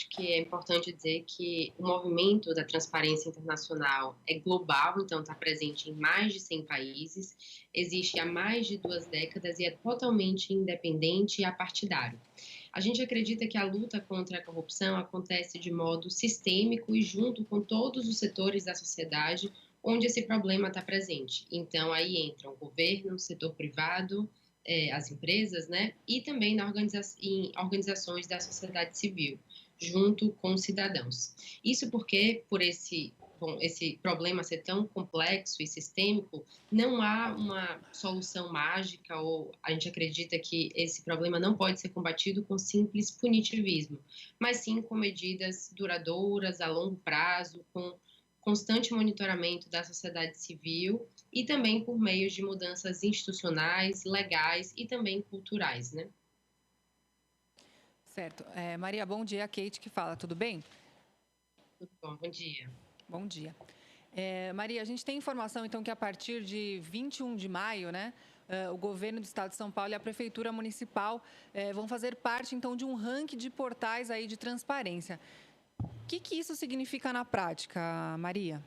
que é importante dizer que o movimento da transparência internacional é global, então está presente em mais de 100 países, existe há mais de 2 décadas e é totalmente independente e apartidário. A gente acredita que a luta contra a corrupção acontece de modo sistêmico e junto com todos os setores da sociedade onde esse problema está presente. Então, aí entram o governo, o setor privado, as empresas, né, e também em organizações da sociedade civil, junto com os cidadãos. Isso porque, esse problema ser tão complexo e sistêmico, não há uma solução mágica ou a gente acredita que esse problema não pode ser combatido com simples punitivismo, mas sim com medidas duradouras, a longo prazo, com constante monitoramento da sociedade civil e também por meio de mudanças institucionais, legais e também culturais, né? Certo. Maria, bom dia. Kate que fala, tudo bem? Tudo bom, bom dia. Bom dia. Maria, a gente tem informação, então, que a partir de 21 de maio, né, o governo do estado de São Paulo e a prefeitura municipal vão fazer parte, então, de um ranking de portais aí de transparência. O que isso significa na prática, Maria?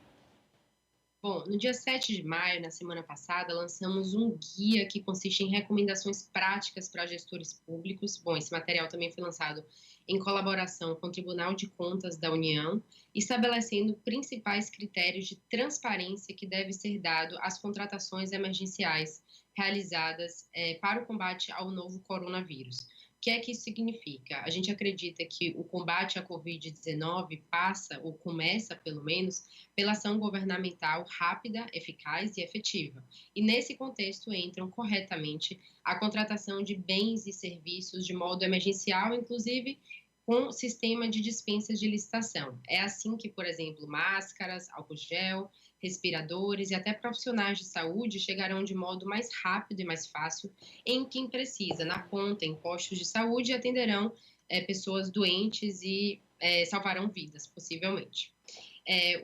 Bom, no dia 7 de maio, na semana passada, lançamos um guia que consiste em recomendações práticas para gestores públicos. Bom, esse material também foi lançado em colaboração com o Tribunal de Contas da União, estabelecendo principais critérios de transparência que deve ser dado às contratações emergenciais realizadas para o combate ao novo coronavírus. O que é que isso significa? A gente acredita que o combate à Covid-19 passa, ou começa pelo menos, pela ação governamental rápida, eficaz e efetiva. E nesse contexto entram corretamente a contratação de bens e serviços de modo emergencial, inclusive com sistema de dispensas de licitação. É assim que, por exemplo, máscaras, álcool gel, respiradores e até profissionais de saúde chegarão de modo mais rápido e mais fácil em quem precisa, na ponta, em postos de saúde, e atenderão pessoas doentes e salvarão vidas, possivelmente.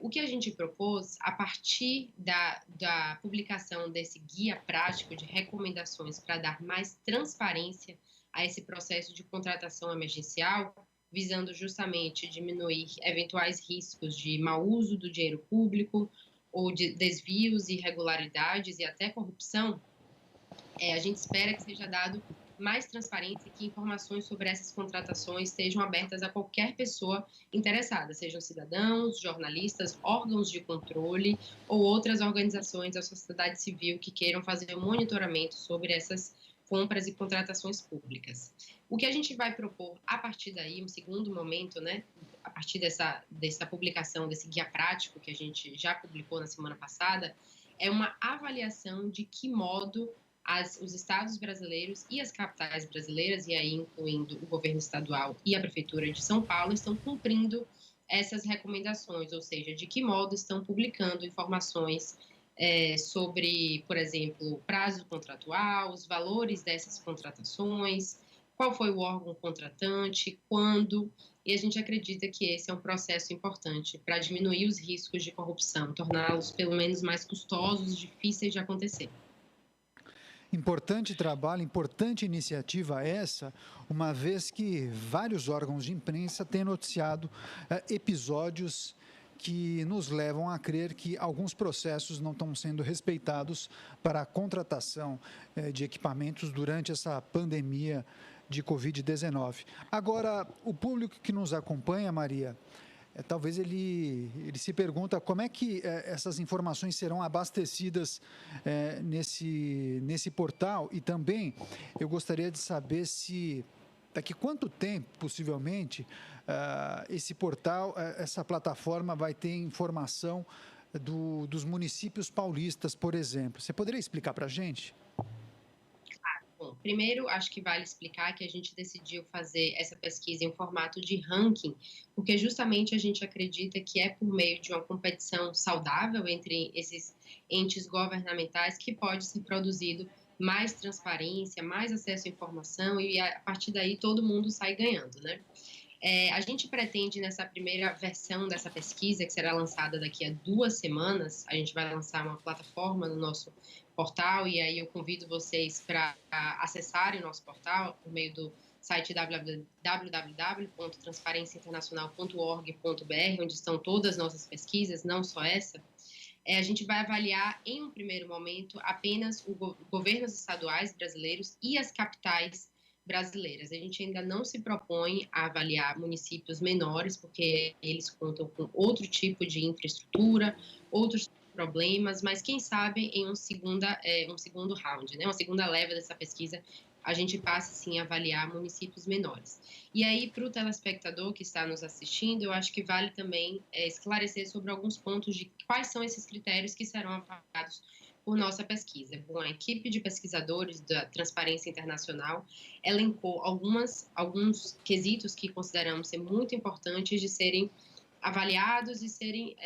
O que a gente propôs, a partir da publicação desse guia prático de recomendações para dar mais transparência a esse processo de contratação emergencial, visando justamente diminuir eventuais riscos de mau uso do dinheiro público ou de desvios, irregularidades e até corrupção, a gente espera que seja dado mais transparência e que informações sobre essas contratações sejam abertas a qualquer pessoa interessada, sejam cidadãos, jornalistas, órgãos de controle ou outras organizações da sociedade civil que queiram fazer um monitoramento sobre essas compras e contratações públicas. O que a gente vai propor a partir daí, um segundo momento, né, a partir dessa publicação, desse guia prático que a gente já publicou na semana passada, é uma avaliação de que modo os estados brasileiros e as capitais brasileiras, e aí incluindo o governo estadual e a prefeitura de São Paulo, estão cumprindo essas recomendações, ou seja, de que modo estão publicando informações sobre, por exemplo, prazo contratual, os valores dessas contratações, qual foi o órgão contratante, quando, e a gente acredita que esse é um processo importante para diminuir os riscos de corrupção, torná-los pelo menos mais custosos e difíceis de acontecer. Importante trabalho, importante iniciativa essa, uma vez que vários órgãos de imprensa têm noticiado episódios que nos levam a crer que alguns processos não estão sendo respeitados para a contratação de equipamentos durante essa pandemia de Covid-19. Agora, o público que nos acompanha, Maria, talvez ele se pergunta como é que essas informações serão abastecidas nesse portal, e também eu gostaria de saber se daqui quanto tempo, possivelmente, esse portal, essa plataforma vai ter informação dos municípios paulistas, por exemplo. Você poderia explicar para a gente? Bom, primeiro, acho que vale explicar que a gente decidiu fazer essa pesquisa em formato de ranking, porque justamente a gente acredita que é por meio de uma competição saudável entre esses entes governamentais que pode ser produzido mais transparência, mais acesso à informação e a partir daí todo mundo sai ganhando, né? A gente pretende, nessa primeira versão dessa pesquisa, que será lançada daqui a 2 semanas, a gente vai lançar uma plataforma no nosso portal, e aí eu convido vocês para acessarem o nosso portal por meio do site www.transparenciainternacional.org.br, onde estão todas as nossas pesquisas, não só essa. A gente vai avaliar, em um primeiro momento, apenas os governos estaduais brasileiros e as capitais brasileiras. A gente ainda não se propõe a avaliar municípios menores, porque eles contam com outro tipo de infraestrutura, outros problemas, mas quem sabe em um segundo round, né, uma segunda leva dessa pesquisa, a gente passa, sim, a avaliar municípios menores. E aí, para o telespectador que está nos assistindo, eu acho que vale também esclarecer sobre alguns pontos de quais são esses critérios que serão avaliados por nossa pesquisa. Bom, a equipe de pesquisadores da Transparência Internacional elencou alguns quesitos que consideramos ser muito importantes de serem avaliados e ser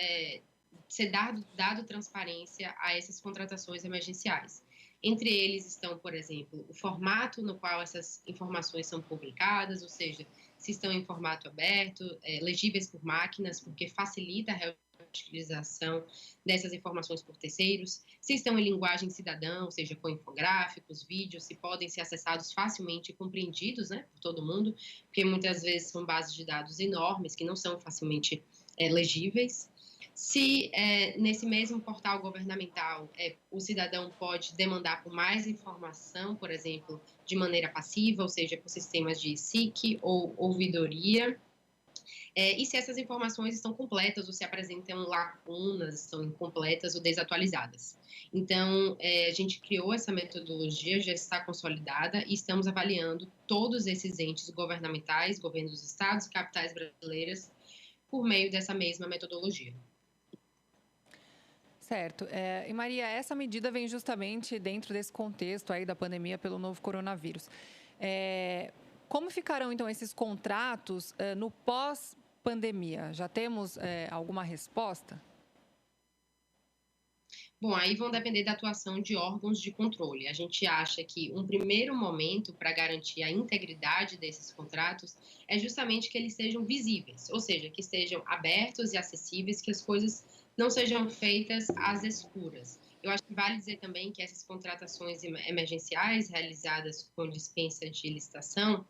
dado transparência a essas contratações emergenciais. Entre eles estão, por exemplo, o formato no qual essas informações são publicadas, ou seja, se estão em formato aberto, legíveis por máquinas, porque facilita a reutilização dessas informações por terceiros, se estão em linguagem cidadã, ou seja, com infográficos, vídeos, se podem ser acessados facilmente e compreendidos, né, por todo mundo, porque muitas vezes são bases de dados enormes que não são facilmente legíveis. Se nesse mesmo portal governamental o cidadão pode demandar por mais informação, por exemplo, de maneira passiva, ou seja, por sistemas de SIC ou ouvidoria, e se essas informações estão completas ou se apresentam lacunas, estão incompletas ou desatualizadas. Então, a gente criou essa metodologia, já está consolidada e estamos avaliando todos esses entes governamentais, governos dos estados e capitais brasileiras, por meio dessa mesma metodologia. Certo. E Maria, essa medida vem justamente dentro desse contexto aí da pandemia pelo novo coronavírus. Como ficarão, então, esses contratos no pós-pandemia? Já temos alguma resposta? Bom, aí vão depender da atuação de órgãos de controle. A gente acha que um primeiro momento para garantir a integridade desses contratos é justamente que eles sejam visíveis, ou seja, que estejam abertos e acessíveis, que as coisas não sejam feitas às escuras. Eu acho que vale dizer também que essas contratações emergenciais realizadas com dispensa de licitação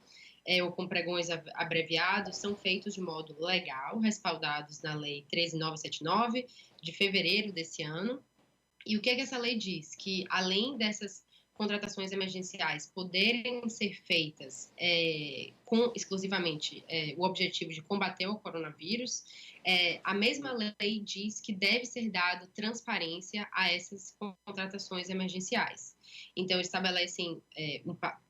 ou com pregões abreviados são feitos de modo legal, respaldados na Lei 13.979, de fevereiro desse ano. E o que é que essa lei diz? Que além dessas contratações emergenciais poderem ser feitas com exclusivamente o objetivo de combater o coronavírus, a mesma lei diz que deve ser dado transparência a essas contratações emergenciais. Então, estabelecem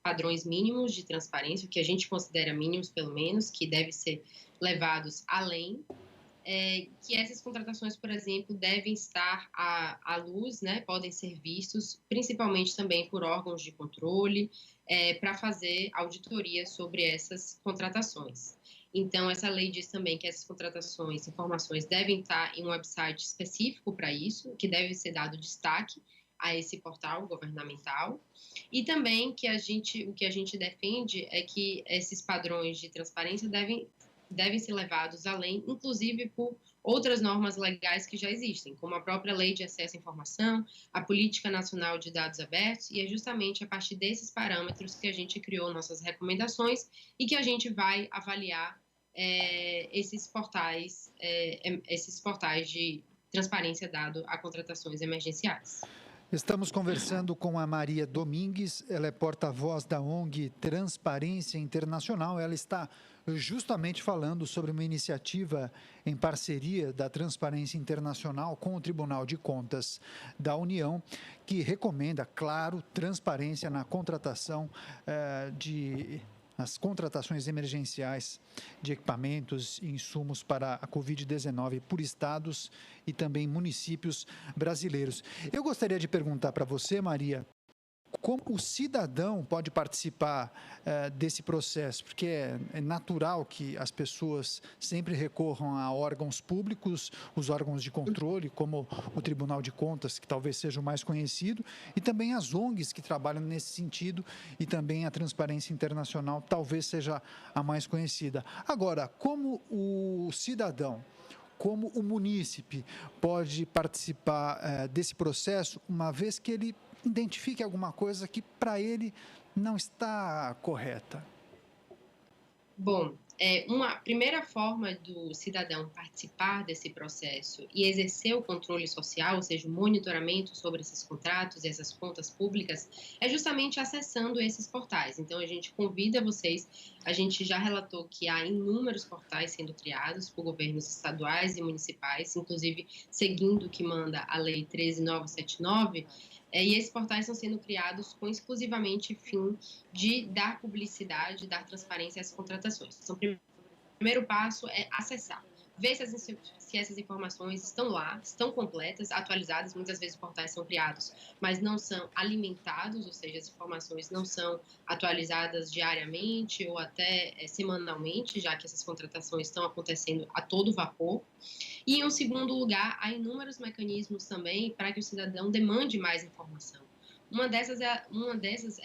padrões mínimos de transparência, o que a gente considera mínimos, pelo menos, que devem ser levados além, que essas contratações, por exemplo, devem estar à luz, né, podem ser vistos, principalmente também por órgãos de controle, para fazer auditoria sobre essas contratações. Então, essa lei diz também que essas contratações, informações devem estar em um website específico para isso, que deve ser dado destaque a esse portal governamental, e também que o que a gente defende é que esses padrões de transparência devem ser levados além, inclusive por outras normas legais que já existem, como a própria Lei de Acesso à Informação, a Política Nacional de Dados Abertos, e é justamente a partir desses parâmetros que a gente criou nossas recomendações e que a gente vai avaliar esses portais de transparência dado a contratações emergenciais. Estamos conversando com a Maria Domingues, ela é porta-voz da ONG Transparência Internacional. Ela está justamente falando sobre uma iniciativa em parceria da Transparência Internacional com o Tribunal de Contas da União, que recomenda, claro, transparência na contratação nas contratações emergenciais de equipamentos e insumos para a Covid-19 por estados e também municípios brasileiros. Eu gostaria de perguntar para você, Maria, como o cidadão pode participar desse processo? Porque é natural que as pessoas sempre recorram a órgãos públicos, os órgãos de controle, como o Tribunal de Contas, que talvez seja o mais conhecido, e também as ONGs que trabalham nesse sentido, e também a Transparência Internacional talvez seja a mais conhecida. Agora, como o cidadão, como o munícipe pode participar desse processo, uma vez que ele identifique alguma coisa que para ele não está correta? Bom, uma primeira forma do cidadão participar desse processo e exercer o controle social, ou seja, o monitoramento sobre esses contratos e essas contas públicas, é justamente acessando esses portais. Então, a gente convida vocês, a gente já relatou que há inúmeros portais sendo criados por governos estaduais e municipais, inclusive seguindo o que manda a Lei 13.979, e esses portais estão sendo criados com exclusivamente fim de dar publicidade, dar transparência às contratações. Então, primeiro passo é acessar, ver se essas informações estão lá, estão completas, atualizadas. Muitas vezes os portais são criados, mas não são alimentados, ou seja, as informações não são atualizadas diariamente ou até semanalmente, já que essas contratações estão acontecendo a todo vapor. E, em um segundo lugar, há inúmeros mecanismos também para que o cidadão demande mais informação. Uma dessas é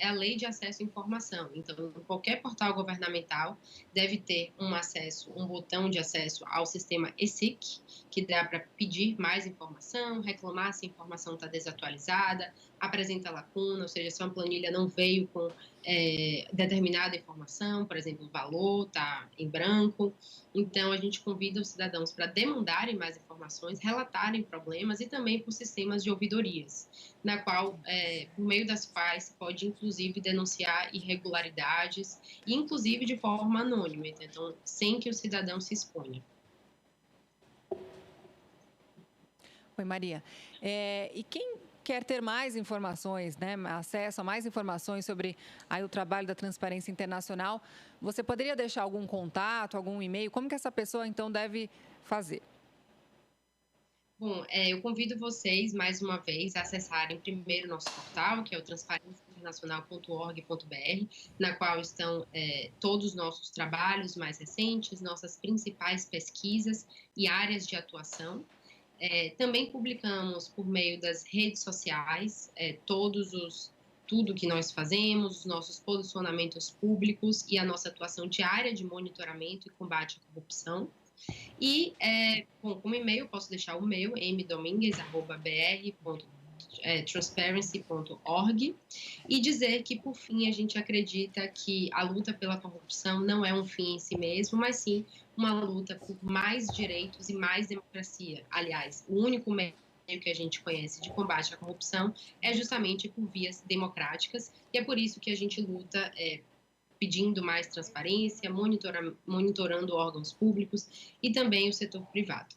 a Lei de Acesso à Informação. Então, qualquer portal governamental deve ter um botão de acesso ao sistema ESIC, que dá para pedir mais informação, reclamar se a informação está desatualizada, apresenta lacuna, ou seja, se uma planilha não veio com determinada informação, por exemplo, o valor está em branco. Então, a gente convida os cidadãos para demandarem mais informações, relatarem problemas e também por sistemas de ouvidorias, por meio das quais se pode, inclusive, denunciar irregularidades, inclusive de forma anônima, então, sem que o cidadão se exponha. Oi, Maria. E quem quer ter mais informações, né, acesso a mais informações sobre aí, o trabalho da Transparência Internacional, você poderia deixar algum contato, algum e-mail? Como que essa pessoa, então, deve fazer? Bom, eu convido vocês, mais uma vez, a acessarem primeiro nosso portal, que é o transparenciainternacional.org.br, na qual estão todos os nossos trabalhos mais recentes, nossas principais pesquisas e áreas de atuação. Também publicamos por meio das redes sociais tudo que nós fazemos, os nossos posicionamentos públicos e a nossa atuação diária de monitoramento e combate à corrupção. E, como e-mail, posso deixar o meu, mdomingues@br.transparency.org, e dizer que, por fim, a gente acredita que a luta pela corrupção não é um fim em si mesmo, mas sim uma luta por mais direitos e mais democracia. Aliás, o único meio que a gente conhece de combate à corrupção é justamente por vias democráticas, e é por isso que a gente luta pedindo mais transparência, monitorando órgãos públicos e também o setor privado.